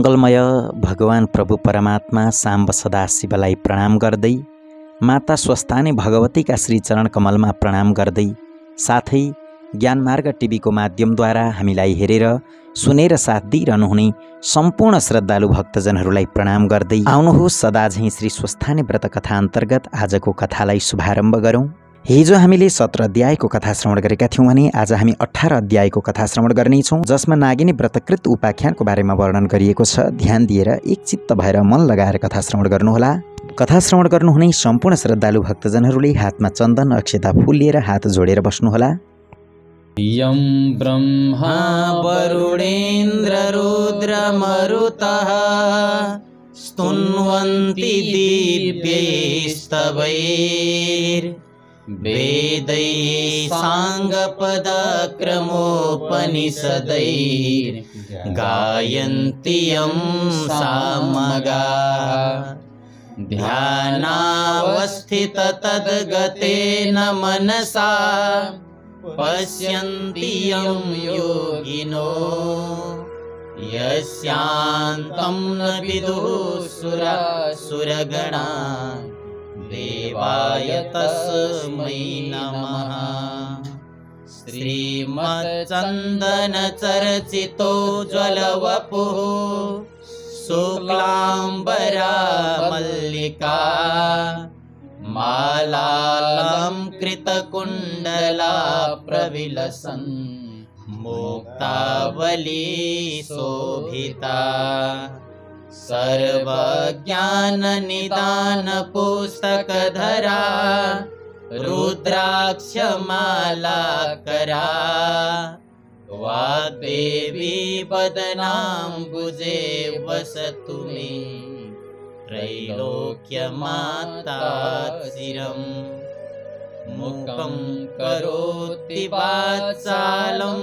मङ्गलमय भगवान प्रभु परमात्मा साम्ब सदाशिवलाई प्रणाम गर्दै, माता स्वस्थानी भगवतीका श्री चरण कमलमा प्रणाम गर्दै, साथै ज्ञानमार्ग टिभीको माध्यमद्वारा हामीलाई हेरेर सुनेर साथ दिइरहनुहुने सम्पूर्ण श्रद्धालु भक्तजनहरूलाई प्रणाम गर्दै आउनुहोस् सदाझैँ श्री स्वस्थानी व्रत कथा अन्तर्गत आजको कथालाई शुभारम्भ गरौँ। हिजो हामीले 17 अध्यायको कथा श्रवण गरेका थियौँ भने आज हामी 18 अध्यायको कथा श्रवण गर्नेछौँ, जसमा नागिनी व्रतकृत उपाख्यानको बारेमा वर्णन गरिएको छ। ध्यान दिएर एकचित्त भएर मन लगाएर कथा श्रवण गर्नुहोला। कथा श्रवण गर्नुहुने सम्पूर्ण श्रद्धालु भक्तजनहरूले हातमा चन्दन अक्षता फूल लिएर हात जोडेर बस्नुहोला। यं ब्रह्मा वरुणेन्द्र रुद्र मरुतः स्तुन्वन्ति दिव्यैस्तवैर् वेदैः साङ्गपदक्रमोपनिषदैर् गायन्ति यं सामगाः। ध्यानावस्थित तद्गतेन मनसा पश्यन्ति यं योगिनो यस्यान्तं न विदुः सुरगणा देवाय तस्मै नमः। श्रीमच्चन्दनचर्चितो ज्वलवपुः शुक्लाम्बरा मल्लिका मालालङ्कृतकुण्डला प्रविलसन् मुक्तावली शोभिता। सर्वज्ञाननिदानपुस्तकधरा रुद्राक्षमालाकरा वाग्देवी वदनाम्बुजे वसतु मे त्रैलोक्यमाता चिरम्। मुखं करोति वाचालं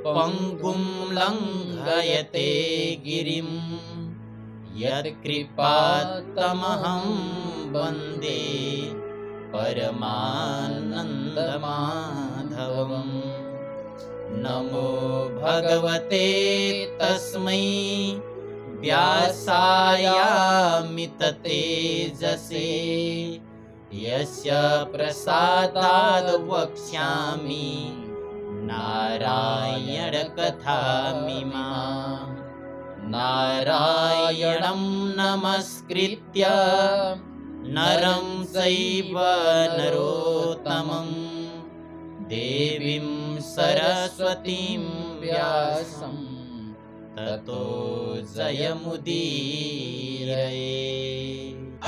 पङ्गुं लङ्घयते गिरिं यत्कृपात्तमहं वन्दे परमानन्दमाधवम्। नमो भगवते तस्मै व्यासायामिततेजसे यस्य प्रसादाद् वक्ष्यामि नारायणकथामिमां। नारायणं नमस्कृत्य नरं चैव नरोत्तमं देवीं सरस्वतीं व्यासं ततो जयमुदीरये।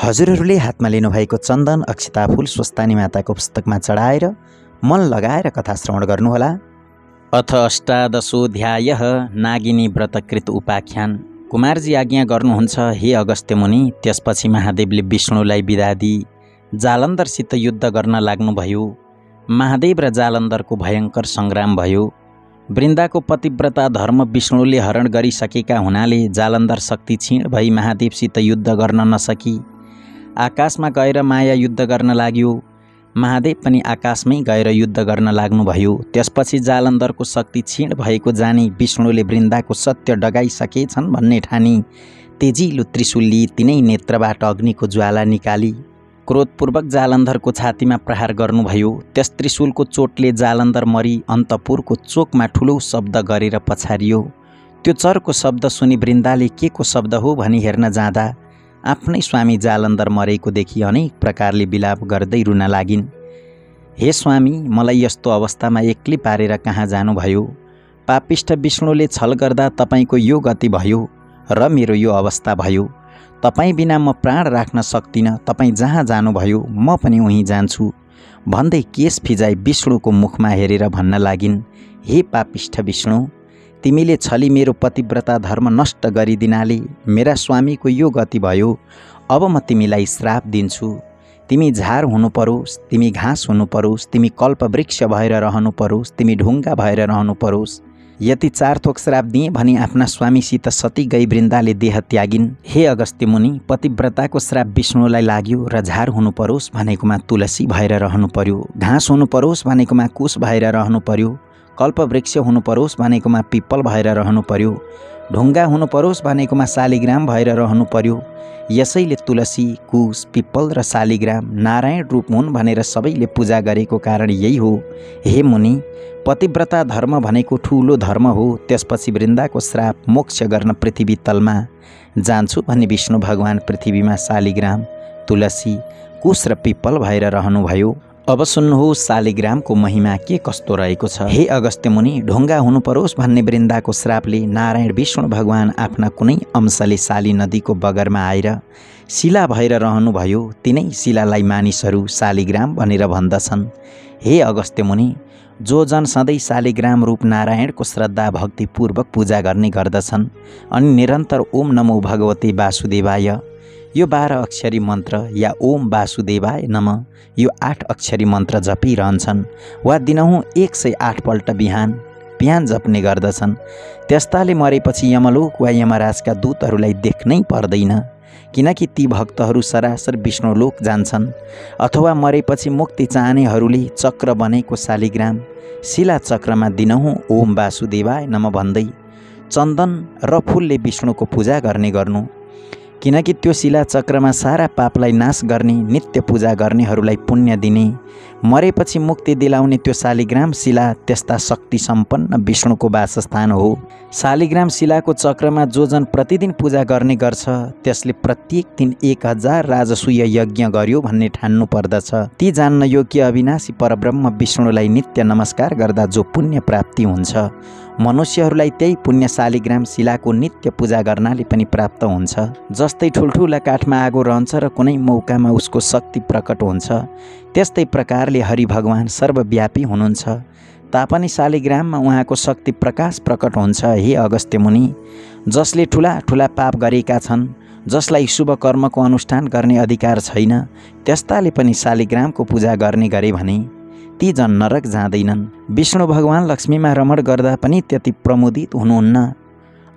हजुरहरूले हातमा लिनुभएको चन्दन अक्षता फूल स्वस्थानी माताको पुस्तकमा चढाएर मन लगाएर कथा श्रवण गर्नुहोला। अथ अष्टादशोऽध्यायः नागिनी व्रतकृत उपाख्यान। कुमारजी आज्ञा गर्नुहुन्छ हे अगस्त्य मुनि। त्यसपछि महादेवले विष्णुलाई बिदा दिई जालन्धरसित युद्ध गर्न लाग्नुभयो। महादेव र जालन्धरको भयङ्कर सङ्ग्राम भयो। वृन्दाको पतिव्रता धर्म विष्णुले हरण गरिसकेका हुनाले जालन्धर शक्ति क्षीण भई महादेवसित युद्ध गर्न नसकी आकाशमा गएर माया युद्ध गर्न लाग्यो। महादेव पनि आकाशमै गएर युद्ध गर्न लाग्नुभयो। त्यसपछि जालन्धरको शक्ति क्षीण भएको जानी विष्णुले वृन्दाको सत्य डगाइसकेछन् भन्ने ठानी तेजिलो त्रिशूल लिई तिनै नेत्रबाट अग्निको ज्वाला निकाली क्रोधपूर्वक जालन्धरको छातीमा प्रहार गर्नुभयो। त्यस त्रिशूलको चोटले जालन्धर मरी अन्तपुरको चोकमा ठुलो शब्द गरेर पछारियो। त्यो चर्को शब्द सुनि वृन्दाले के को शब्द हो भनी हेर्न जाँदा आफ्नै स्वामी जालन्धर मरेको देखि अनेक प्रकारले विलाप गर्दै रुन लागिन्। हे स्वामी, मलाई यस्तो अवस्थामा एक्लै पारेर कहाँ जानुभयो? पापिष्ठ विष्णुले छल गर्दा तपाईँको यो गति भयो र मेरो यो अवस्था भयो। तपाईँ बिना म प्राण राख्न सक्दिनँ। तपाईँ जहाँ जानुभयो म पनि उहीँ जान्छु भन्दै केश फिजाई विष्णुको मुखमा हेरेर भन्न लागिन्, हे पापिष्ठ विष्णु, तिमीले छली मेरो पतिव्रता धर्म नष्ट गरिदिनाले मेरा स्वामीको यो गति भयो। अब म तिमीलाई श्राप दिन्छु। तिमी झार हुनु परोस्, तिमी घाँस हुनु परोस्, तिमी कल्पवृक्ष भएर रहनु परोस्, तिमी ढुङ्गा भएर रहनु परोस्। यति 4 थोक श्राप दिए भनी आफ्ना स्वामीसित सती गई वृन्दाले देह त्यागिन्। हे अगस्त्य मुनि, पतिव्रताको श्राप विष्णुलाई लाग्यो र झार हुनु परोस् भनेकोमा तुलसी भएर रहनु पर्यो, घाँस हुनु परोस् भनेकोमा कुश भएर रहनु पर्यो, कल्पवृक्ष हुनु परोस् भनेकोमा पिप्पल भएर रहनु पर्यो ढुङ्गा हुनु परोस् भनेकोमा शालिग्राम भएर रहनु पर्यो। यसैले तुलसी, कुश, पिप्पल र शालिग्राम नारायण रूप हुन् भनेर सबैले पूजा गरेको कारण यही हो। हे मुनि, पतिव्रता धर्म भनेको ठुलो धर्म हो। त्यसपछि वृन्दाको श्राप मोक्ष गर्न पृथ्वी तलमा जान्छु भने विष्णु भगवान पृथ्वीमा शालिग्राम, तुलसी, कुश र पिप्पल भएर रहनुभयो। अब सुन्नुहोस् शालिग्रामको महिमा के कस्तो रहेको छ। हे अगस्त्य मुनि, ढुङ्गा हुनु परोस् भन्ने वृन्दाको श्रापले नारायण विष्णु भगवान आफ्ना कुनै अंशले शाली नदीको बगरमा आएर शिला भएर रहनुभयो। तिनै शिलालाई मानिसहरू शालिग्राम भनेर भन्दछन्। हे अगस्त्य मुनि, जो जन सधैँ शालिग्राम रूप नारायणको श्रद्धा भक्तिपूर्वक पूजा गर्ने गर्दछन् अनि निरन्तर ओम नमो भगवते वासुदेवाय यो 12 अक्षरी मन्त्र या ओम वासुदेवाय नमः यो 8 अक्षरी मन्त्र जपिरहन्छन् वा दिनहुँ 108 पल्ट बिहान जप्ने गर्दछन्, त्यस्ताले मरेपछि यमलोक वा यमराजका दूतहरूलाई देख्नै पर्दैन, किनकि ती भक्तहरू सरासर विष्णुलोक जान्छन्। अथवा मरेपछि मुक्ति चाहनेहरूले चक्र बनेको शालिग्राम शिला चक्रमा दिनहुँ ओम वासुदेवाय नमः भन्दै चन्दन र फूलले विष्णुको पूजा गर्नु, किनकि त्यो शिला चक्रमा सारा पापलाई नाश गर्ने, नित्य पूजा गर्नेहरूलाई पुण्य दिने, मरेपछि मुक्ति दिलाउने त्यो शालिग्राम शिला त्यस्ता शक्ति सम्पन्न विष्णुको वासस्थान हो। शालिग्राम शिलाको चक्रमा जो जन प्रतिदिन पूजा गर्ने गर्छ त्यसले प्रत्येक दिन 1000 राजसूय यज्ञ गर्यो भन्ने ठान्नु पर्दछ। ती जान्न योग्य अविनाशी परब्रह्म विष्णुलाई नित्य नमस्कार गर्दा जो पुण्य प्राप्ति हुन्छ, मनुष्यहरूलाई त्यही पुण्य शालिग्राम शिलाको नित्य पूजा गर्नाले पनि प्राप्त हुन्छ। जस्तै ठुल्ठुला काठमा आगो रहन्छ र कुनै मौकामा उसको शक्ति प्रकट हुन्छ, त्यस्तै प्रकारले हरि भगवान सर्वव्यापी हुनुहुन्छ तापनि शालिग्राममा उहाँको शक्ति प्रकाश प्रकट हुन्छ। हे अगस्त्य मुनि, जसले ठुला ठुला पाप गरेका छन्, जसलाई शुभ कर्मको अनुष्ठान गर्ने अधिकार छैन, त्यस्ताले पनि शालिग्रामको पूजा गर्ने गरे भने ती जन नरक जाँदैनन्। विष्णु भगवान लक्ष्मीमा रमण गर्दा पनि त्यति प्रमुदित हुनुहुन्न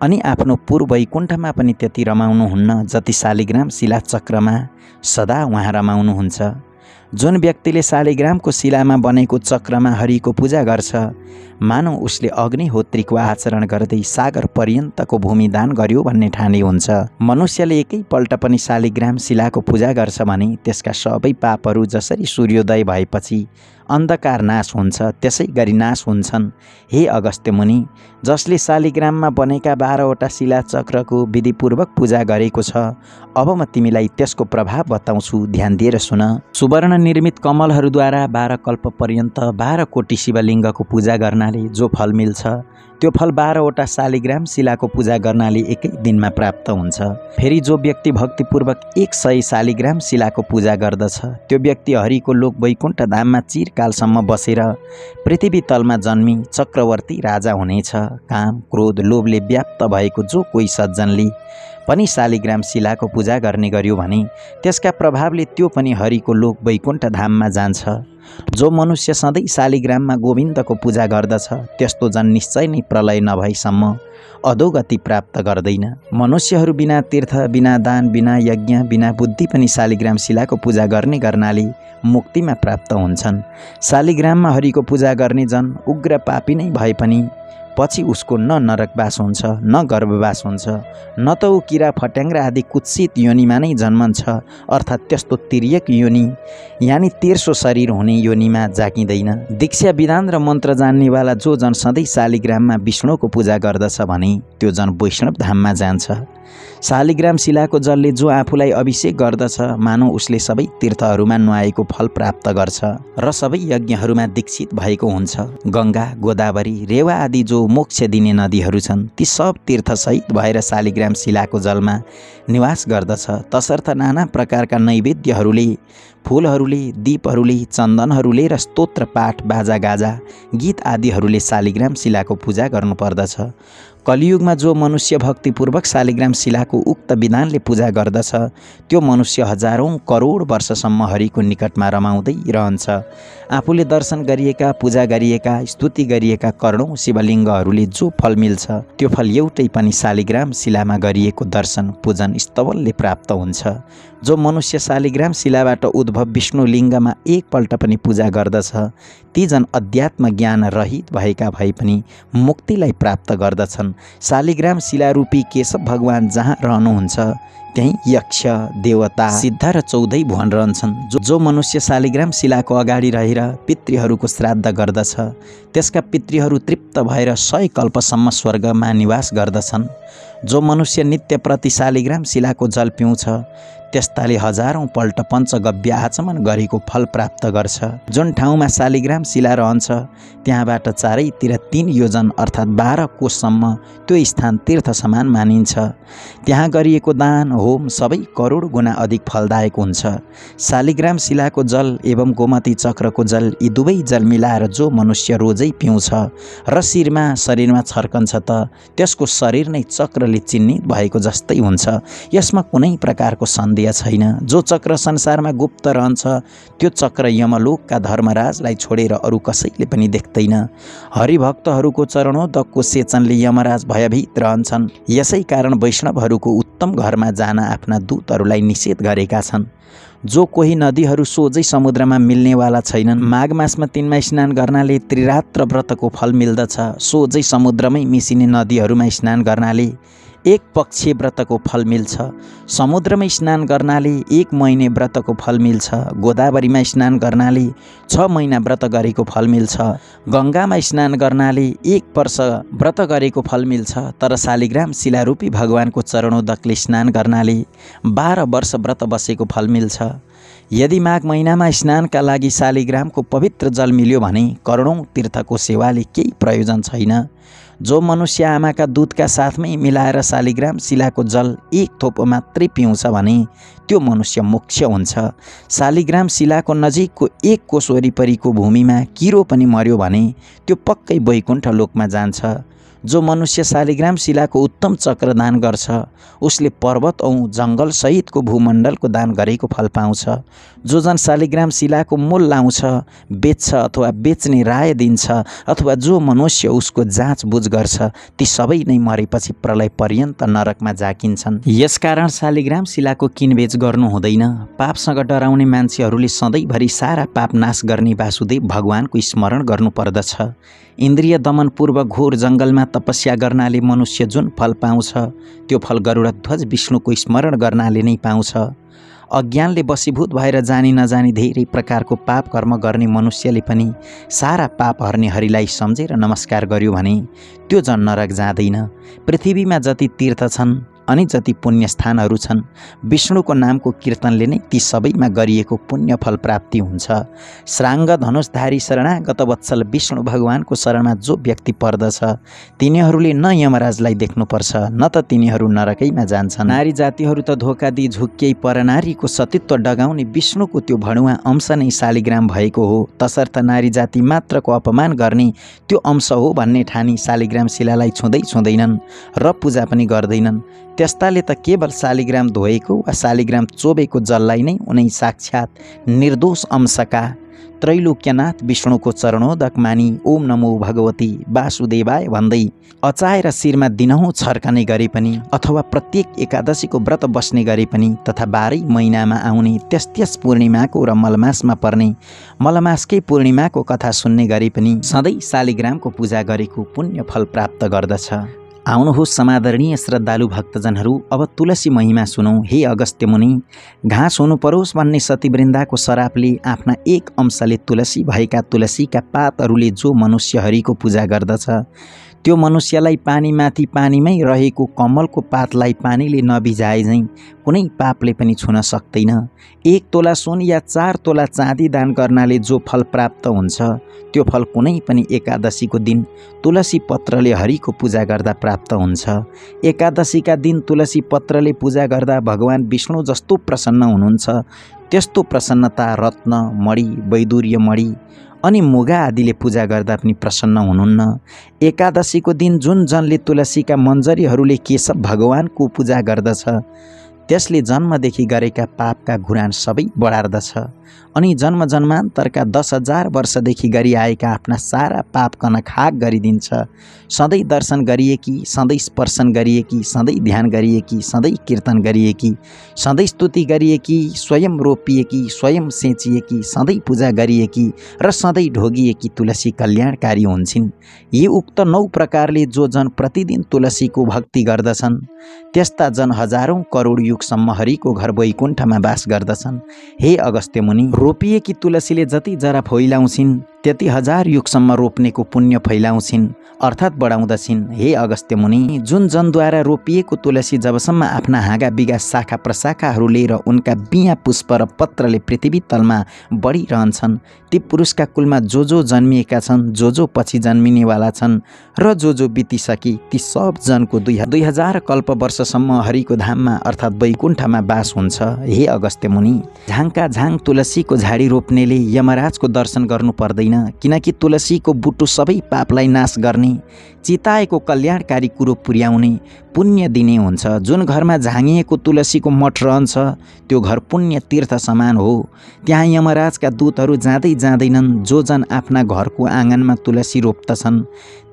अनि आफ्नो पूर्व वैकुण्ठमा पनि त्यति रमाउनुहुन्न जति शालिग्राम शिला चक्रमा सदा उहाँ रमाउनुहुन्छ। जुन व्यक्तिले शालिग्रामको शिलामा बनेको चक्रमा हरिको पूजा गर्छ, मानौ उसले अग्निहोत्रीको आचरण गर्दै सागर पर्यन्तको भूमि दान गर्यो भन्ने ठाने हुन्छ। मनुष्यले एकैपल्ट पनि शालिग्राम शिलाको पूजा गर्छ भने त्यसका सबै पापहरू जसरी सूर्योदय भएपछि अन्धकार नाश हुन्छ त्यसै गरी नाश हुन्छन्। हे अगस्त्य मुनि, जसले शालिग्राममा बनेका 12वटा शिला चक्रको विधिपूर्वक पूजा गरेको छ, अब म तिमीलाई त्यसको प्रभाव बताउँछु, ध्यान दिएर सुन। सुवर्ण निर्मित कमलहरूद्वारा 12 कल्प पर्यन्त 12 कोटी शिवलिङ्गको पूजा गर्नाले जो फल मिल्छ, त्यो फल 12वटा शालिग्राम शिलाको पूजा गर्नाले एकै दिनमा प्राप्त हुन्छ। फेरि जो व्यक्ति भक्तिपूर्वक 100 शालिग्राम शिलाको पूजा गर्दछ, त्यो व्यक्ति हरिको लोक वैकुण्ठ धाममा चिरकालसम्म बसेर पृथ्वी तलमा जन्मी चक्रवर्ती राजा हुनेछ। काम, क्रोध, लोभले व्याप्त भएको जो कोही सज्जनले पनि शालिग्राम शिलाको पूजा गर्ने गर्यो भने त्यसका प्रभावले त्यो पनि हरिको लोक वैकुण्ठ धाममा जान्छ। जो मनुष्य सधैँ शालिग्राममा गोविन्दको पूजा गर्दछ, त्यस्तो जन निश्चय नै प्रलय नभएसम्म अधोगति प्राप्त गर्दैन। मनुष्यहरू बिना तीर्थ, बिना दान, बिना यज्ञ, बिना बुद्धि पनि शालिग्राम शिलाको पूजा गर्नाले मुक्तिमा प्राप्त हुन्छन्। शालिग्राममा हरिको पूजा गर्ने जन उग्र पापी नै भए पनि पछि उसको न नरकवास हुन्छ, न गर्भवास हुन्छ, न त ऊ किरा फट्याङ्ग्रा आदि कुत्सित योनिमा नै जन्मन्छ, अर्थात् त्यस्तो तिर्यक योनि यानि तेर्सो शरीर हुने योनिमा जागिँदैन। दीक्षा विधान र मन्त्र जान्नेवाला जो जन सधैँ शालिग्राममा विष्णुको पूजा गर्दछ भने त्यो जन वैष्णव धाममा जान्छ। शालिग्राम शिलाको जलले जो आफूलाई अभिषेक गर्दछ, मानौ उसले सबै तीर्थहरूमा नुहाएको फल प्राप्त गर्छ र सबै यज्ञहरूमा दीक्षित भएको हुन्छ। गङ्गा, गोदावरी, रेवा आदि जो मोक्ष दिने नदीहरू छन्, ती सब तीर्थसहित भएर शालिग्राम शिलाको जलमा निवास गर्दछ। तसर्थ नाना प्रकारका नैवेद्यहरूले, फूलहरूले, दीपहरूले, चन्दनहरूले र स्तोत्र पाठ, बाजागाजा, गीत आदिहरूले शालिग्राम शिलाको पूजा गर्नुपर्दछ। कलियुगमा जो मनुष्य भक्तिपूर्वक शालिग्राम शिलाको उक्त विधानले पूजा गर्दछ, त्यो मनुष्य हजारौं करोड वर्षसम्म हरिको निकटमा रमाउँदै रहन्छ। आफूले दर्शन गरिएका, पूजा गरिएका, स्तुति गरिएका करोडौँ शिवलिङ्गहरूले जो फल मिल्छ त्यो फल एउटै पनि शालिग्राम शिलामा गरिएको दर्शन, पूजन, स्तवलले प्राप्त हुन्छ। जो मनुष्य शालिग्राम शिलाबाट उद्भव विष्णु लिङ्गमा एकपल्ट पनि पूजा गर्दछ ती जन अध्यात्म ज्ञान रहित भएका भए पनि मुक्तिलाई प्राप्त गर्दछन्। शालिग्राम शिलारूपी केशव भगवान जहाँ रहनुहुन्छ त्यहीँ यक्ष, देवता, सिद्ध र 14 भुवन रहन्छन्। जो मनुष्य शालिग्राम शिलाको अगाडि रहेर पितृहरूको श्राद्ध गर्दछ त्यसका पितृहरू तृप्त भएर 100 कल्पसम्म स्वर्गमा निवास गर्दछन्। जो मनुष्य नित्य प्रति शालिग्राम शिलाको जल पिउँछ त्यस्ताले हजारौँ पल्ट पञ्चगव्य आचमन गरेको फल प्राप्त गर्छ। जुन ठाउँमा शालिग्राम शिला रहन्छ त्यहाँबाट चारैतिर 3 योजन अर्थात् 12 कोससम्म त्यो स्थान तीर्थ समान मानिन्छ। त्यहाँ गरिएको दान, होम सबै करोड गुणा अधिक फलदायक हुन्छ। शालिग्राम शिलाको जल एवं गोमती चक्रको जल यी दुवै जल मिलाएर जो मनुष्य रोजै पिउँछ र शरीरमा छर्कन्छ त त्यसको शरीर नै चक्रले चिन्हित भएको जस्तै हुन्छ। यसमा कुनै प्रकारको सन्देह छैन। जो चक्र संसारमा गुप्त रहन्छ त्यो चक्र यमलोकका धर्मराजलाई छोडेर अरू कसैले पनि देख्दैन। हरिभक्तहरूको चरणोदकको सेचनले यमराज भयभीत रहन्छन्। यसै कारण वैष्णवहरूको उत्तम घरमा जान आफ्ना दूतहरूलाई निषेध गरेका छन्। जो कोही नदीहरू सोझै समुद्रमा मिल्नेवाला छैनन्, माघ मासमा तिनमा स्नान गर्नाले त्रिरात्र व्रतको फल मिल्दछ। सोझै समुद्रमै मिसिने नदीहरूमा स्नान गर्नाले 1 पक्षीय व्रतको फल मिल्छ। समुद्रमै स्नान गर्नाले 1 महिने व्रतको फल मिल्छ। गोदावरीमा स्नान गर्नाले 6 महिना व्रत गरेको फल मिल्छ। गङ्गामा स्नान गर्नाले 1 वर्ष व्रत गरेको फल मिल्छ। तर शालिग्राम शिलारूपी भगवानको चरणोदकले स्नान गर्नाले 12 वर्ष व्रत बसेको फल मिल्छ। यदि माघ महिनामा स्नानका लागि शालिग्रामको पवित्र जल मिल्यो भने करोडौँ तीर्थको सेवाले केही प्रयोजन छैन। जो मनुष्य आमाका दूधका साथमै मिलाएर शालिग्राम शिलाको जल 1 थोपो मात्रै पिउँछ भने त्यो मनुष्य मोक्ष हुन्छ। शालिग्राम शिलाको नजिकको 1 कोस वरिपरिको भूमिमा किरो पनि मर्यो भने त्यो पक्कै वैकुण्ठ लोकमा जान्छ। जो मनुष्य शालिग्राम शिलाको उत्तम चक्र दान गर्छ उसले पर्वत औ जङ्गल सहितको भूमण्डलको दान गरेको फल पाउँछ। जो जन शालिग्राम शिलाको मूल लाउँछ, बेच्छ अथवा बेच्ने राय दिन्छ अथवा जो मनुष्य उसको जाँचबुझ गर्छ ती सबै नै मरेपछि प्रलय पर्यन्त नरकमा जाकिन्छन्। यसकारण शालिग्राम शिलाको किनबेच गर्नु हुँदैन। पापसँग डराउने मान्छेहरूले सधैँभरि सारा पाप नाश गर्ने वासुदेव भगवानको स्मरण गर्नुपर्दछ। इन्द्रिय दमनपूर्व घोर जङ्गलमा तपस्या गर्नाले मनुष्य जुन फल पाउँछ त्यो फल गरुडध्वज विष्णुको स्मरण गर्नाले नै पाउँछ। अज्ञानले वशीभूत भएर जानी नजानी धेरै प्रकारको पाप कर्म गर्ने मनुष्यले पनि सारा पाप हर्ने हरिलाई सम्झेर नमस्कार गर्यो भने त्यो जन नरक जाँदैन। पृथ्वीमा जति तीर्थ छन् अनि जति पुण्य स्थानहरू छन् विष्णुको नामको कीर्तनले नै ती सबैमा गरिएको पुण्य फल प्राप्ति हुन्छ। श्राङ्ग धनुषधारी शरणागत वत्सल विष्णु भगवानको शरणमा जो व्यक्ति पर्दछ तिनीहरूले न यमराजलाई देख्नुपर्छ न त तिनीहरू नरकैमा जान्छन्। नारी जातिहरू त धोका दिई झुक्किए परनारीको सतीत्व डगाउने विष्णुको त्यो भणुवा अंश नै शालिग्राम भएको हो। तसर्थ नारी जाति मात्रको अपमान गर्ने त्यो अंश हो भन्ने ठानी शालिग्राम शिलालाई छुँदैनन् र पूजा पनि गर्दैनन्। त्यस्ताले त केवल शालिग्राम धोएको वा शालिग्राम चोबेको जललाई नै उनै साक्षात निर्दोष अंशका त्रैलोक्यनाथ विष्णुको चरणोदक मानी ओम नमो भगवती वासुदेवाय भन्दै अचाएर शिरमा दिनहुँ छर्कने गरे पनि अथवा प्रत्येक एकादशीको व्रत बस्ने गरे पनि तथा 12 महिनामा आउने त्यस पूर्णिमाको र मलमासमा पर्ने मलमासकै पूर्णिमाको कथा सुन्ने गरे पनि सधैँ शालिग्रामको पूजा गरेको पुण्य फल प्राप्त गर्दछ। आउनुहोस् समादरणीय श्रद्धालु भक्तजनहरू, अब तुलसी महिमा सुनौँ। हे अगस्त्य मुनि, घाँस हुनु परोस् भन्ने सतीवृन्दाको शरापले आफ्ना 1 अंशले तुलसी भएका तुलसीका पातहरूले जो मनुष्य हरिको पूजा गर्दछ त्यो मनुष्यलाई पानीमाथि पानीमै रहेको कमलको पातलाई पानीले नभिजाए झैँ कुनै पापले पनि छुन सक्दैन। 1 तोला सुन या 4 तोला चाँदी दान गर्नाले जो फल प्राप्त हुन्छ त्यो फल कुनै पनि एकादशीको दिन तुलसी पत्रले हरिको पूजा गर्दा प्राप्त हुन्छ। एकादशीका दिन तुलसी पत्रले पूजा गर्दा भगवान विष्णु जस्तो प्रसन्न हुनुहुन्छ त्यस्तो प्रसन्नता रत्न, मणि, वैदुर्य मणि अनि मुगा आदिले पूजा गर्दा पनि प्रसन्न हुनुहुन्न। एकादशीको दिन जुन जनले तुलसीका मञ्जरीहरूले केशव भगवानको पूजा गर्दछ त्यसले जन्मदेखि गरेका पापका घुरान सबै बढार्दछ अनि जन्म जन्मान्तरका 10,000 वर्षदेखि गरी आएका आफ्ना सारा पाप कनखाक गरिदिन्छ। सधैँ दर्शन गरिएकी, सधैँ स्पर्शन गरिएकी, सधैँ ध्यान गरिएकी, सधैँ कीर्तन गरिएकी, सधैँ स्तुति गरिएकी, स्वयं रोपिएकी, स्वयं सेचिएकी, सधैँ पूजा गरिएकी र सधैँ ढोगिएकी तुलसी कल्याणकारी हुन्छन्। यी उक्त 9 प्रकारले जो जन प्रतिदिन तुलसीको भक्ति गर्दछन् त्यस्ता जन हजारौं करोड युगसम्म हरिको घर वैकुण्ठमा बास गर्दछन्। हे अगस्त्य मुनि, रोपिएकी तुलसीले जति जरा फैलाउँछिन् त्यति 1000 युगसम्म रोप्नेको पुण्य फैलाउँछिन् अर्थात् बढाउँदछिन्। हे अगस्त्य मुनि, जुन जनद्वारा रोपिएको तुलसी जबसम्म आफ्ना हाँगा बिगा शाखा प्रशाखाहरू लिएर उनका बिया पुष्प र पत्रले पृथ्वी तलमा बढिरहन्छन्, ती पुरुषका कुलमा जो जन्मिएका छन्, जो पछि जन्मिनेवाला छन् र जो बितिसकी ती सब जनको 2000 कल्प वर्षसम्म हरिको धाममा अर्थात् वैकुण्ठमा बास हुन्छ। हे अगस्त्य मुनि, झाङका झाङ तुलसीको झाडी रोप्नेले यमराजको दर्शन गर्नु पर्दैन, किनकि तुलसीको बुटो सबै पापलाई नाश गर्ने, चिताएको कल्याणकारी कुरो पुर्याउने, पुण्य दिने हुन्छ। जुन घरमा झाँगिएको तुलसीको मठ रहन्छ त्यो घर पुण्य तीर्थ समान हो। त्यहाँ यमराजका दूतहरू जाँदै जाँदैनन्। जो जन आफ्ना घरको आँगनमा तुलसी रोप्दछन्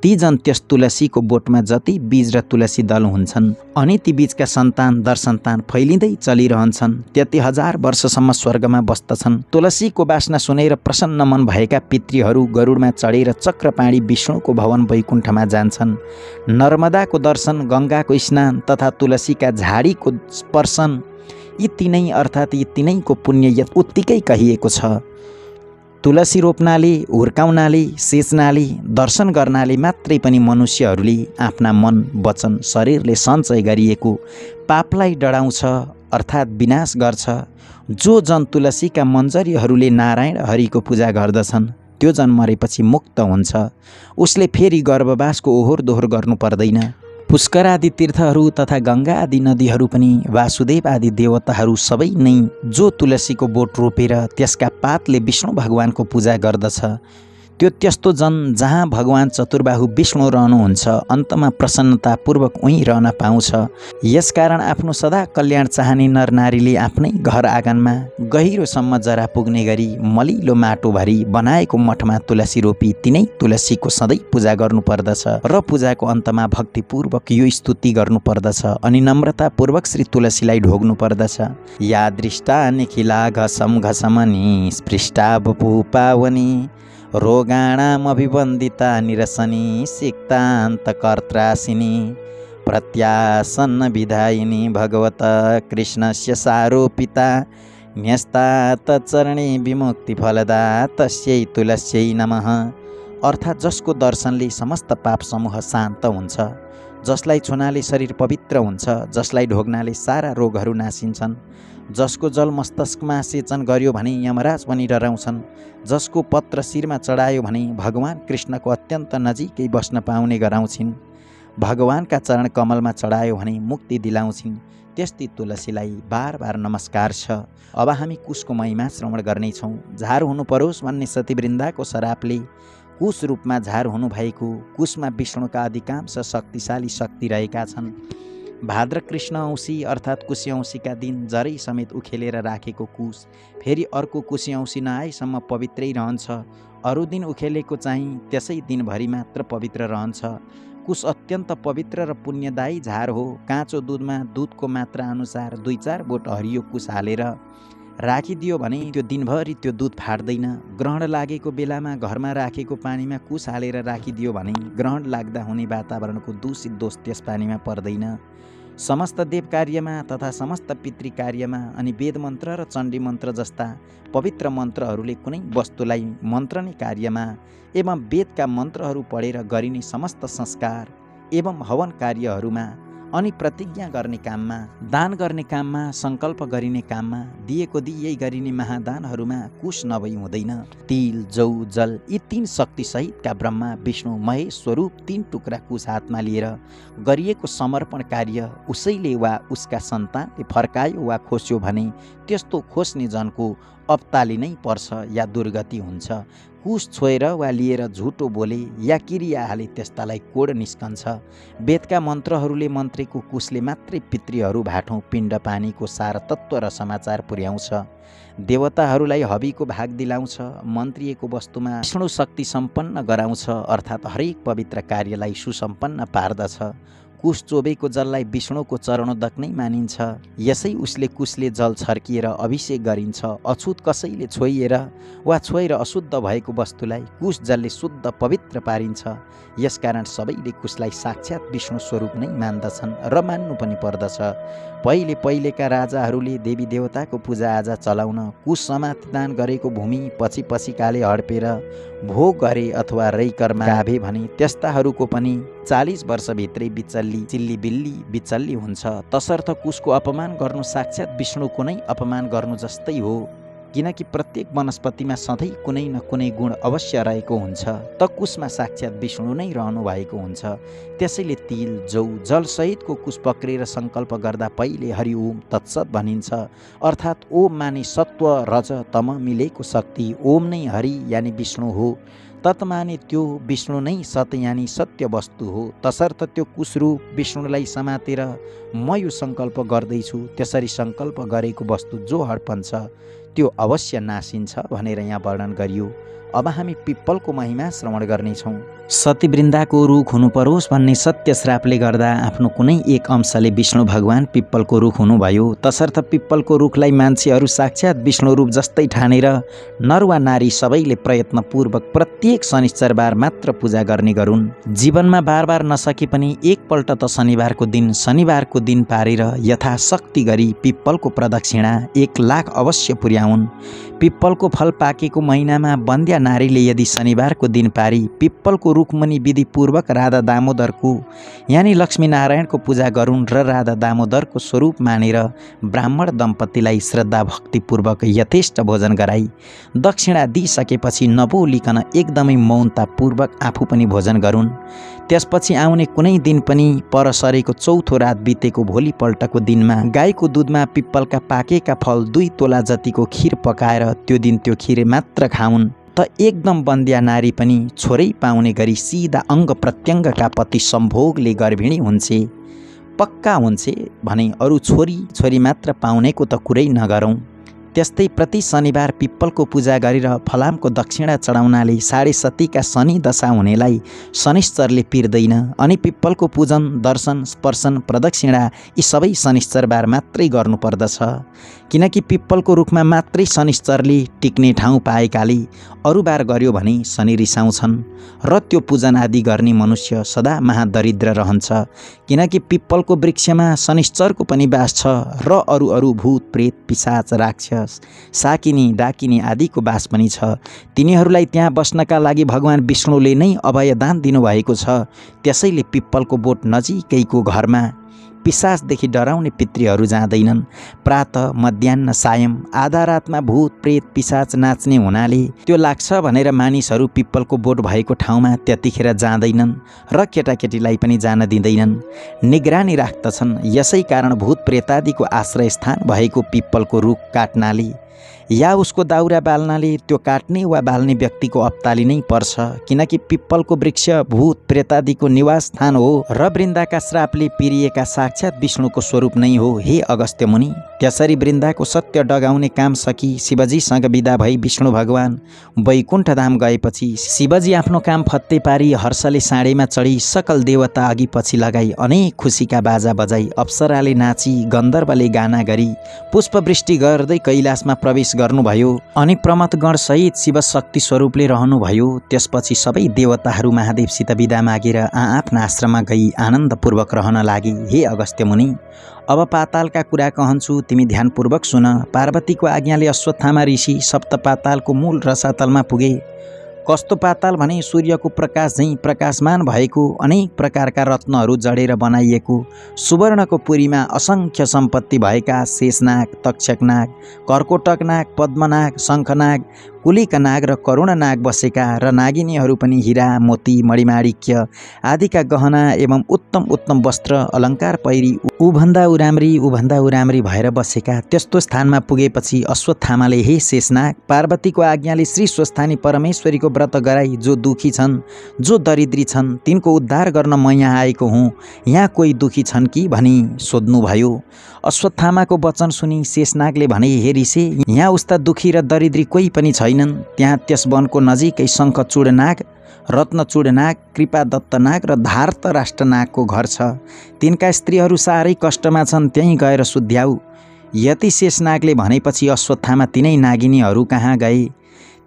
ती जन त्यस तुलसीको बोटमा जति बीज र तुलसी दल हुन्छन् अनि ती बीजका सन्तान दर सन्तान फैलिँदै चलिरहन्छन्, त्यति 1000 वर्षसम्म स्वर्गमा बस्दछन्। तुलसीको वासना सुनेर प्रसन्न मन भएका पितृहरू गरुडमा चढेर चक्रपाणी विष्णुको भवन वैकुण्ठमा जान्छन्। नर्मदाको दर्शन, गङ्गाको स्नान तथा तुलसीका झाडीको स्पर्शन, यी तीनै अर्थात् यी तीनैको पुण्य उत्तिकै कहिएको छ। तुलसी रोप्नाले, हुर्काउनाले, सेच्नाले, दर्शन गर्नाले मात्रै पनि मनुष्यहरूले आफ्ना मन, वचन, शरीरले सञ्चय गरिएको पापलाई डढाउँछ अर्थात् विनाश गर्छ। जो जन तुलसीका मन्जरीहरूले नारायण हरिको पूजा गर्दछन् त्यो जन मरेपछि मुक्त हुन्छ। उसले फेरि गर्भवासको ओहोर दोहोर गर्नु पर्दैन। पुष्कर आदि तीर्थहरू तथा गङ्गा आदि नदीहरू पनि वासुदेव आदि देवताहरू सबै नै जो तुलसीको बोट रोपेर त्यसका पातले विष्णु भगवानको पूजा गर्दछ त्यो त्यस्तो जन जहाँ भगवान चतुर्बाहु विष्णु रहनुहुन्छ अन्तमा प्रसन्नतापूर्वक उहीँ रहन पाउँछ। यसकारण आफ्नो सदा कल्याण चाहने नरनारीले आफ्नै घर आँगनमा गहिरोसम्म जरा पुग्ने गरी मलिलो माटो भरी बनाएको मठमा तुलसी रोपी तिनै तुलसीको सधैँ पूजा गर्नुपर्दछ र पूजाको अन्तमा भक्तिपूर्वक यो स्तुति गर्नुपर्दछ अनि नम्रतापूर्वक श्री तुलसीलाई ढोग्नु पर्दछ। या दृष्टा निखिला घसम घसमनी स्पृष्टा वपु पावनी रोगाणामभिवन्दिता निरसनी सिक्तान्तकर्त्रासिनी प्रत्यासन्न विधायिनी भगवत कृष्णस्य सारोपिता न्यस्ता तच्चरणे विमुक्तिफलदा तस्यै तुलस्यै नमः। अर्थात् जसको दर्शनले समस्त पाप समूह शान्त हुन्छ, जसलाई छुनाले शरीर पवित्र हुन्छ, जसलाई ढोग्नाले सारा रोगहरू नासिन्छन्, जसको जल मस्तकमा सेचन गर्यो भने यमराज पनि डराउँछन्, जसको पत्र शिरमा चढायो भने भगवान कृष्णको अत्यन्त नजिकै बस्न पाउने गराउँछिन्, भगवानका चरण कमलमा चढायो भने मुक्ति दिलाउँछिन्, त्यस्तै तुलसीलाई बार बार नमस्कार छ। अब हामी कुशको महिमा श्रवण गर्नेछौँ। झार हुनु परोस् भन्ने सतीवृन्दाको श्रापले कुश रूपमा झार हुनुभएको कुशमा विष्णुका अधिकांश शक्तिशाली शक्ति रहेका छन्। भाद्र कृष्ण औँसी अर्थात् कुशी औँसीका दिन जरै समेत उखेलेर राखेको कुश फेरि अर्को कुशी औँसी नआएसम्म पवित्रै रहन्छ। अरू दिन उखेलेको चाहिँ त्यसै दिनभरि मात्र पवित्र रहन्छ। कुश अत्यन्त पवित्र र पुण्यदायी झार हो। काँचो दुधमा दुधको मात्रा अनुसार 2-4 बोट हरियो कुश हालेर राखिदियो भने त्यो दिनभरि त्यो दुध फाट्दैन। ग्रहण लागेको बेलामा घरमा राखेको पानीमा कुश हालेर राखिदियो भने ग्रहण लाग्दा हुने वातावरणको दूषित दोष त्यस पानीमा पर्दैन। समस्त देव कार्यमा तथा समस्त पितृ कार्यमा अनि वेद मन्त्र र चण्डी मन्त्र जस्ता पवित्र मन्त्रहरूले कुनै वस्तुलाई मन्त्रने कार्यमा एवं वेदका मन्त्रहरू पढेर गरिने समस्त संस्कार एवं हवन कार्यहरूमा अनि प्रतिज्ञा गर्ने काममा, दान गर्ने काममा, सङ्कल्प गरिने काममा, दिएको दिए गरिने महादानहरूमा कुश नभई हुँदैन। तिल, जौ, जल यी 3 शक्ति सहितका ब्रह्मा विष्णु महेश स्वरूप 3 टुक्रा कुश हातमा लिएर गरिएको समर्पण कार्य उसैले वा उसका सन्तानले फर्कायो वा खोस्यो भने त्यस्तो खोस्ने जनको अप्ताली नै पर्छ या दुर्गति हुन्छ। कुश छोएर वा लिएर झुटो बोले या क्रिया हाले त्यस्तालाई कोड निस्कन्छ। वेदका मन्त्रहरूले मन्त्रीको कुशले मात्रै पितृहरू भाटौँ पिण्ड पानीको सार तत्त्व र समाचार पुर्याउँछ। देवताहरूलाई हबीको भाग दिलाउँछ। मन्त्रिएको वस्तुमा विष्णु शक्ति सम्पन्न गराउँछ, अर्थात् हरेक पवित्र कार्यलाई सुसम्पन्न पार्दछ। कुश चोबेको जललाई विष्णुको चरणोदक नै मानिन्छ। यसै उसले कुशले जल छर्किएर अभिषेक गरिन्छ। अछुत कसैले छोइएर वा छोएर अशुद्ध भएको वस्तुलाई कुश जलले शुद्ध पवित्र पारिन्छ। यसकारण सबैले कुशलाई साक्षात् विष्णु स्वरूप नै मान्दछन् र मान्नु पनि पर्दछ। पहिलेका राजाहरूले देवी देवताको पूजाआजा चलाउन कुश समातिदान गरेको भूमि पछि काले हड्पेर भोग गरे अथवा रैकरमा गाभे भने त्यस्ताहरूको पनि 40 वर्षभित्रै चिल्ली बिचल्ली हुन्छ। तसर्थ कुशको अपमान गर्नु साक्षात् विष्णुको नै अपमान गर्नु जस्तै हो, किनकि प्रत्येक वनस्पतिमा सधैँ कुनै न कुनै गुण अवश्य रहेको हुन्छ, त कुशमा साक्षात् विष्णु नै रहनु भएको हुन्छ। त्यसैले तिल जौ जलसहितको कुश पक्रेर सङ्कल्प गर्दा पहिले हरि ओम तत्सत भनिन्छ, अर्थात् ओम माने सत्व रज तम मिलेको शक्ति, ओम नै हरि यानि विष्णु हो, तत् माने त्यो विष्णु नै सत यानि सत्य वस्तु हो। तसर्थ त्यो कुशरूप विष्णुलाई समातेर म यो सङ्कल्प गर्दैछु, त्यसरी सङ्कल्प गरेको वस्तु जो हडपन्छ त्यो अवश्य नासिन्छ भनेर यहाँ वर्णन गरियो। अब हामी पिप्पलको महिमा श्रवण गर्नेछौँ। सतीवृन्दाको रुख हुनु परोस् भन्ने सत्य श्रापले गर्दा आफ्नो कुनै एक अंशले विष्णु भगवान पिप्पलको रुख हुनुभयो। तसर्थ पिप्पलको रुखलाई मान्छेहरू साक्षात् विष्णु रूप जस्तै ठानेर नर वा नारी सबैले प्रयत्नपूर्वक प्रत्येक शनिश्चरबार मात्र पूजा गर्ने गरून्। जीवनमा बार नसके पनि एकपल्ट त शनिबारको दिन पारेर यथाशक्ति गरी पिप्पलको प्रदक्षिणा 1 लाख अवश्य पुर्याउन्। पिप्पलको फल पाकेको महिनामा बन्द्या नारीले यदि शनिबारको दिन पारी पिप्पलको रुखमुनि विधिपूर्वक राधा दामोदरको यानि लक्ष्मीनारायणको पूजा गरून् र राधा दामोदरको स्वरूप मानेर ब्राह्मण दम्पतिलाई श्रद्धा भक्तिपूर्वक यथेष्ट भोजन गराई दक्षिणा दिइसकेपछि नबोलिकन एकदमै मौनतापूर्वक आफू पनि भोजन गरून्। त्यसपछि आउने कुनै दिन पनि पर सरेको चौथो रात बितेको भोलिपल्टको दिनमा गाईको दुधमा पिप्पलका पाकेका फल 2 तोला जतिको खिर पकाएर त्यो दिन त्यो खिर मात्र खाउन् त एकदम बन्द्या नारी पनि छोरै पाउने गरी सिधा अङ्ग प्रत्यङ्गका पति सम्भोगले गर्भिणी हुन्छे, पक्का हुन्छे भने अरू छोरी मात्र पाउनेको त कुरै नगरौँ। त्यस्तै प्रति शनिबार पिप्पलको पूजा गरेर फलामको दक्षिणा चढाउनाले 7.5 शनि दशा हुनेलाई शनिश्चरले पिर्दैन। अनि पिप्पलको पूजन दर्शन स्पर्शन प्रदक्षिणा यी सबै शनिश्चरबार मात्रै गर्नुपर्दछ, किनकि पिप्पलको रुखमा मात्रै शनिश्चरले टिक्ने ठाउँ पाएकाले अरू बार गर्यो भने शनि रिसाउँछन् र त्यो पूजन आदि गर्ने मनुष्य सदा महादरिद्र रहन्छ, किनकि पिप्पलको वृक्षमा शनिश्चरको पनि वास छ र अरू भूत प्रेत पिशाच राक्षस साकिनी डाकिनी आदिको वास पनि छ। तिनीहरूलाई त्यहाँ बस्नका लागि भगवान विष्णुले नै अभयदान दिनुभएको छ। त्यसैले पिप्पलको बोट नजिकैको घरमा पिशाचदेखि डराउने पितृहरू जाँदैनन्। प्रातः मध्याह्न सायं आधा रातमा भूत प्रेत पिशाच नाच्ने हुनाले त्यो लाग्छ भनेर मानिसहरू पिप्पलको बोट भएको ठाउँमा त्यतिखेर जाँदैनन् र केटाकेटीलाई पनि जान दिँदैनन्, निगरानी राख्दछन्। यसै कारण भूत प्रेतादिको आश्रय स्थान भएको पिप्पलको रुख काट्नाले या उसको दाउरा बाल्नाले त्यो काट्ने वा बाल्ने व्यक्तिको अप्ताली नै पर्छ, किनकि पिप्पलको वृक्ष भूत प्रेतादिको निवास स्थान हो र वृन्दाका श्रापले पिरिएका साक्षात् विष्णुको स्वरूप नै हो। हे अगस्त्य मुनि, त्यसरी वृन्दाको सत्य डगाउने काम सकी शिवजीसँग विदा भई विष्णु भगवान वैकुण्ठ धाम गएपछि शिवजी आफ्नो काम फत्ते पारी हर्षले साँडेमा चढी सकल देवता अघि पछि लगाई अनेक खुसीका बाजा बजाई अप्सराले नाची गन्धर्वले गाना गरी पुष्पवृष्टि गर्दै कैलाशमा प्रवेश गर्नुभयो अनि प्रमथगण सहित शिव शक्ति स्वरूपले रहनुभयो। त्यसपछि सबै देवताहरू महादेवसित विदा मागेर आफ्ना आश्रममा गई आनन्दपूर्वक रहन लागे। हे अगस्त्य मुनि, अब पातालका कुरा कहन्छु, तिमी ध्यानपूर्वक सुन। पार्वतीको आज्ञाले अश्वत्थामा ऋषि सप्त पातालको मूल रसातलमा पुगे। कस्तो पाताल भने सूर्यको प्रकाश झैँ प्रकाशमान भएको अनेक प्रकारका रत्नहरू जडेर बनाइएको सुवर्णको पुरीमा असङ्ख्य सम्पत्ति भएका शेषनाग, तक्षकनाग, कर्कोटकनाग, पद्मनाग, शङ्खनाग, कुलिका नाग र करुण नाग बसेका र नागिनीहरू पनि हीरा मोती मणिमाणिक्य आदिका गहना एवं उत्तम उत्तम वस्त्र अलङ्कार पहिरी उभन्दा उराम्री भएर बसेका त्यस्तो स्थानमा पुगेपछि अश्वत्थामाले हे शेषनाग, पार्वतीको आज्ञाले श्री स्वस्थानी परमेश्वरीको व्रत गराई जो दुखी छन्, जो दरिद्री छन्, तिनको उद्धार गर्न म यहाँ आएको हुँ। यहाँ कोही दुखी छन् कि भनी सोध्नुभयो। अश्वत्थामाको वचन सुनि शेषनागले भने, हे ऋषि, यहाँ उस्ता दुखी र दरिद्री कोही पनि छैनन्। त्यहाँ त्यस वनको नजिकै शङ्खचूड नाग, रत्नचूड नाग, कृपादत्त नाग र धार्तराष्ट्र नागको घर छ। तिनका स्त्रीहरू साह्रै कष्टमा छन्, त्यहीँ गएर सुध्याऊ। यति शेषनागले भनेपछि अश्वत्थामा तिनै नागिनीहरू कहाँ गए।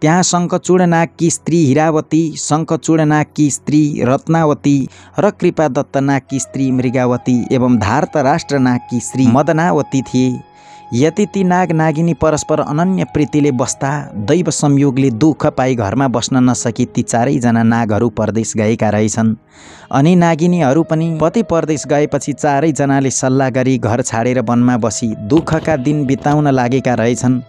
त्यहाँ शङ्खचूड नागकी स्त्री हिरावती, शङ्खचूड नागकी स्त्री रत्नावती र कृपादत्त नागकी स्त्री मृगावती एवं धार्तराष्ट्र नागकी स्त्री मदनावती थिए। यति ती नाग नागिनी परस्पर अनन्य प्रीतिले बस्दा दैव संयोगले दुःख पाई घरमा बस्न नसकी ती चारैजना नागहरू परदेश गएका रहेछन्। अनि नागिनीहरू पनि पति परदेश गएपछि चारैजनाले सल्लाह गरी घर छाडेर वनमा बसी दुःखका दिन बिताउन लागेका रहेछन्।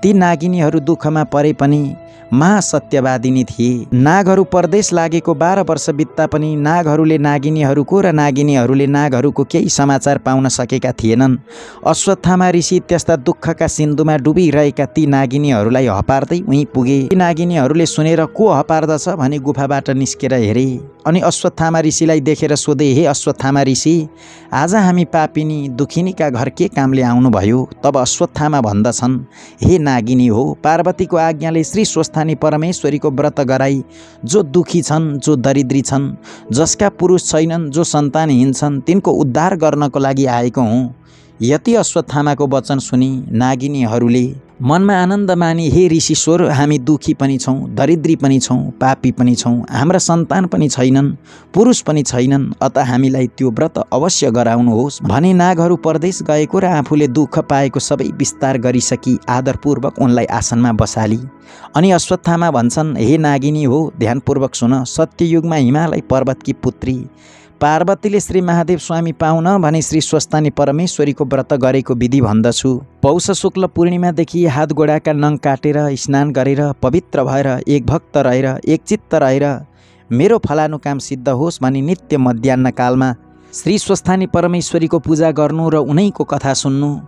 ती नागिनीहरू दुःखमा परे पनि महासत्यवादिनी थिए। नागहरू परदेश लागेको 12 वर्ष बित्दा पनि नागहरूले नागिनीहरूको र नागिनीहरूले नागहरूको केही समाचार पाउन सकेका थिएनन्। अश्वत्थामा ऋषि त्यस्ता दुःखका सिन्धुमा डुबिरहेका ती नागिनीहरूलाई हपार्दै उहीँ पुगे। ती नागिनीहरूले सुनेर को हपार्दछ भनी गुफाबाट निस्केर हेरे। अनि अश्वत्थामा ऋषिलाई देखेर सोधे, हे अश्वत्थामा ऋषि, आज हामी पापिनी दुखिनीका घर के कामले आउनुभयो? तब अश्वत्थामा भन्दछन्, हे नागिनी हो, पार्वतीको आज्ञाले श्री स्वस्थानी परमेश्वरीको व्रत गराई जो दुखी छन्, जो दरिद्री छन्, जसका पुरुष छैनन्, जो सन्तानहीन छन्, तिनको उद्धार गर्नको लागि आएको हुँ। यति अश्वत्थामाको वचन सुनि नागिनीहरूले मनमा आनन्द मानी, हे ऋषिश्वर, हामी दुखी पनि छौँ, दरिद्री पनि छौँ, पापी पनि छौँ, हाम्रा सन्तान पनि छैनन्, पुरुष पनि छैनन्, अत हामीलाई त्यो व्रत अवश्य गराउनुहोस् भने नागहरू परदेश गएको र आफूले दुःख पाएको सबै विस्तार गरिसकी आदरपूर्वक उनलाई आसनमा बसाली। अनि अश्वत्थामा भन्छन्, हे नागिनी हो, ध्यानपूर्वक सुन। सत्ययुगमा हिमालय पर्वतकी पुत्री पार्वतीले श्री महादेव स्वामी पाउन भने श्री स्वस्थानी परमेश्वरीको व्रत गरेको विधि भन्दछु। पौष शुक्ल पूर्णिमादेखि हात गोडाका नङ काटेर स्नान गरेर पवित्र भएर एक भक्त रहेर एक चित्त रहेर मेरो फलानु काम सिद्ध होस् भनी नित्य मध्याह्न कालमा श्री स्वस्थानी परमेश्वरीको पूजा गर्नु र उनैको कथा सुन्नु।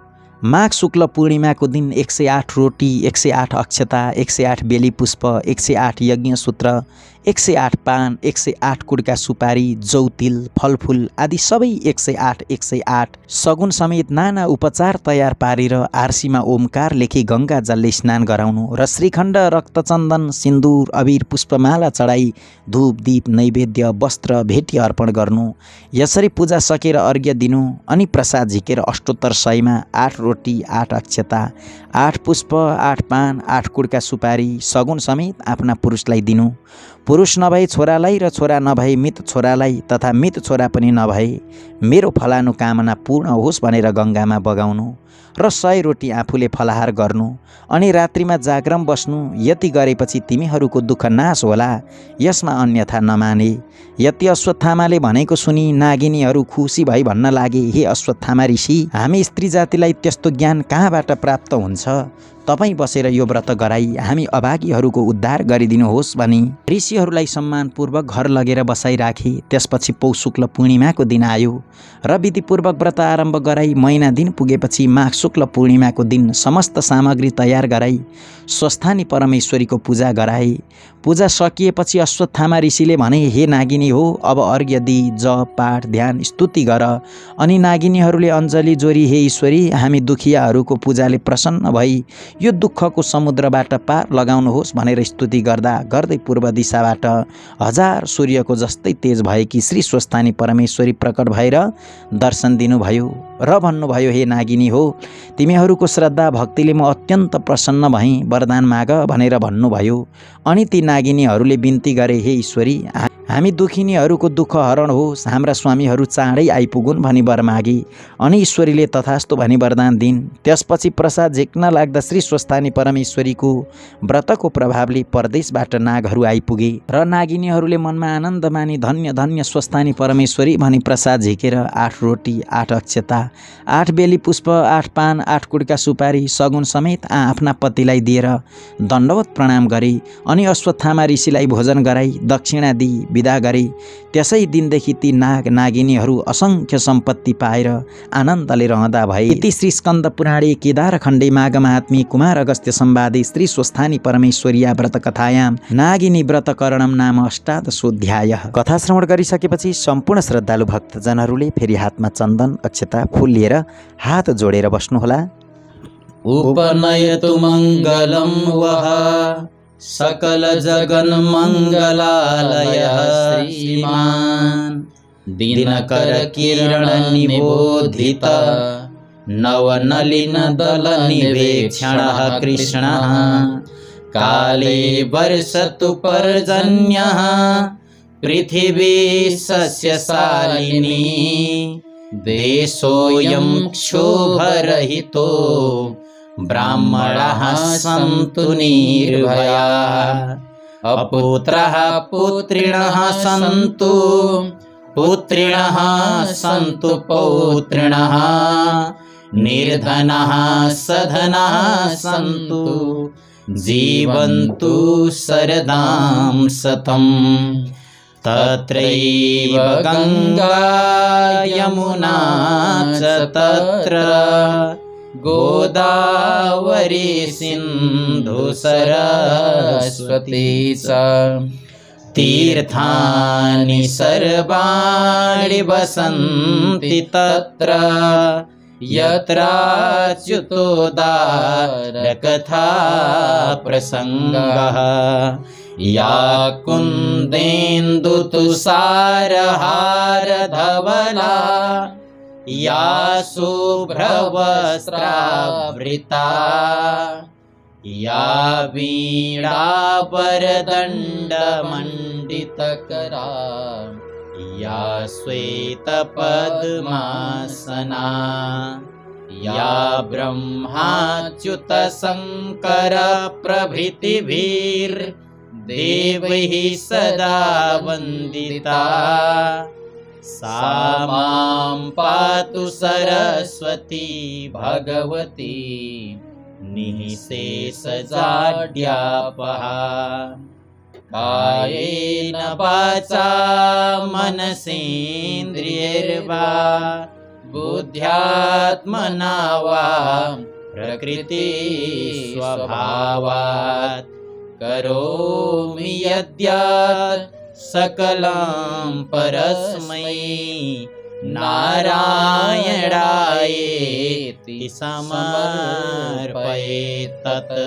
माघ शुक्ल पूर्णिमाको दिन 108 रोटी, 108 अक्षता, 108 बेली पुष्प, 108 यज्ञ सूत्र, 108 पान, 108 कुडका सुपारी, जौतिल, फलफुल आदि सबै 108 सगुन समेत नाना उपचार तयार पारेर आरसीमा ओमकार लेखी गङ्गा जलले स्नान गराउनु र श्रीखण्ड, रक्तचन्दन, सिन्दूर, अबिर, पुष्पमाला चढाई धूप दीप नैवेद्य वस्त्र भेटी अर्पण गर्नु। यसरी पूजा सकेर अर्घ्य दिनु। अनि प्रसाद झिकेर अष्टोत्तर 100मा 8 रोटी, 8 अक्षता, 8 पुष्प, 8 पान, 8 कुडका सुपारी सगुन समेत आफ्ना पुरुषलाई दिनु। पुरुष नभए छोरालाई र छोरा नभए मित छोरालाई तथा मित छोरा पनि नभए मेरो फलानु कामना पूर्ण होस् भनेर गङ्गामा बगाउनु र 100 रोटी आफूले फलाहार गर्नु। अनि रात्रिमा जागरम बस्नु। यति गरेपछि तिमीहरूको दुःख नाश होला, यसमा अन्यथा नमाने। यति अश्वत्थामाले भनेको सुनि नागिनीहरू खुसी भई भन्न लागे, हे अश्वत्थामा ऋषि, हामी स्त्री जातिलाई त्यस्तो ज्ञान कहाँबाट प्राप्त हुन्छ? तपाईँ बसेर यो व्रत गराई हामी अभागीहरूको उद्धार गरिदिनुहोस् भनी ऋषिहरूलाई सम्मानपूर्वक घर लगेर बसाइराखे। त्यसपछि पौष शुक्ल पूर्णिमाको दिन आयो र विधिपूर्वक व्रत आरम्भ गराई महिना दिन पुगेपछि माघ शुक्ल पूर्णिमाको दिन समस्त सामग्री तयार गराई स्वस्थानी परमेश्वरीको पूजा गराए। पूजा सकिएपछि अश्वत्थामा ऋषिले भने, हे नागिनी हो, अब अर्घ्य दिई जप पाठ ध्यान स्तुति गर। अनि नागिनीहरूले अञ्जली जोरी, हे ईश्वरी, हामी दुखियाहरूको पूजाले प्रसन्न भई यो दुःखको समुद्रबाट पार लगाउनुहोस् भनेर स्तुति गर्दा गर्दै पूर्व दिशाबाट 1000 सूर्यको जस्तै तेज भएकी श्री स्वस्थानी परमेश्वरी प्रकट भएर दर्शन दिनुभयो र भन्नुभयो, हे नागिनी हो, तिमीहरूको श्रद्धा भक्तिले म अत्यन्त प्रसन्न भएँ, वरदान माग भनेर भन्नुभयो। अनि ती नागिनीहरूले बिन्ती गरे, हे ईश्वरी, हामी दुखिनीहरूको दुःख हरण होस्, हाम्रा स्वामीहरू चाँडै आइपुगुन् भनी वर मागी अनि ईश्वरीले तथास्तु भनी वरदान दिन्। त्यसपछि प्रसाद झिक्न लाग्दा श्री स्वस्थानी परमेश्वरीको व्रतको प्रभावले परदेशबाट नागहरू आइपुगे र नागिनीहरूले मनमा आनन्द मानी धन्य धन्य स्वस्थानी परमेश्वरी भनी प्रसाद झिकेर 8 रोटी 8 अक्षता 8 बेली पुष्प 8 पान 8 कुडका सुपारी सगुन समेत आफ्ना पतिलाई दिएर दण्डवत प्रणाम गरे अनि अश्वत्थामा ऋषिलाई भोजन गराई दक्षिणा दिई विदा गरे। त्यसै दिनदेखि ती नाग नागिनीहरू असङ्ख्य सम्पत्ति पाएर आनन्दले रहँदा भए। इति श्री स्कन्द पुराणे केदारखण्डे माघ महात्म्ये कुमार अगस्त्य संवादे श्री स्वस्थानी परमेश्वर्या व्रत कथायां नागिनी व्रतकरणम नाम अष्टादशोऽध्यायः। कथा श्रवण गरिसकेपछि सम्पूर्ण श्रद्धालु भक्तजनहरूले फेरि हातमा चन्दन अक्षता फूल लिएर हात जोडेर बस्नुहोला। उपनयतु मङ्गलं वः सकल जगन मंगलालयः श्रीमान् दिनकर किरण निबोधित नवनलिन दल निवेक्षणः कृष्णः काले वर्षतु पर्जन्यः पृथिवी सस्यशालिनी देशोऽयं क्षोभरहितो ब्राह्मणाः सन्तु निर्भयाः अपुत्रः पुत्रिणः सन्तु पुत्रिणः सन्तु पौत्रिणः निर्धनः सधनः सन्तु जीवन्तु शरदां शतम् तत्रैव गंगा यमुना च तत्र गोदावरी सिन्धु सरस्वती च तीर्थानि सर्वाणि वसन्ति तत्र यत्राच्युतोदारकथा प्रसङ्गः या कुन्देन्दु तुषारहारधवला या शुभ्रवस्त्रावृता या वीणावरदण्डमण्डितकरा या श्वेतपद्मासना या ब्रह्माच्युतशङ्कर प्रभृतिभिर्देवैः सदा वन्दिता सा मां पातु सरस्वती भगवती निःशेषजाड्यापहा कायेन वाचा मनसेन्द्रियैर्वा बुद्ध्यात्मना वा प्रकृति स्वभावात् करोमि यद्यत् सकलं परस्मै नारायणायेति समर्पयेत् तत्।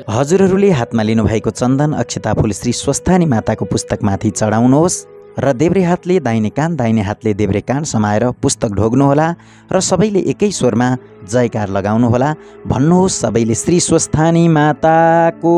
हजुरहरूले हातमा लिनुभएको चन्दन अक्षता फूल श्री स्वस्थानी माताको पुस्तकमाथि चढाउनुहोस् र देब्रे हातले दाहिने कान दाहिने हातले देब्रे कान समाएर पुस्तक ढोग्नुहोला र सबैले एकै स्वरमा जयकार लगाउनुहोला। भन्नुहोस् सबैले श्री स्वस्थानी माताको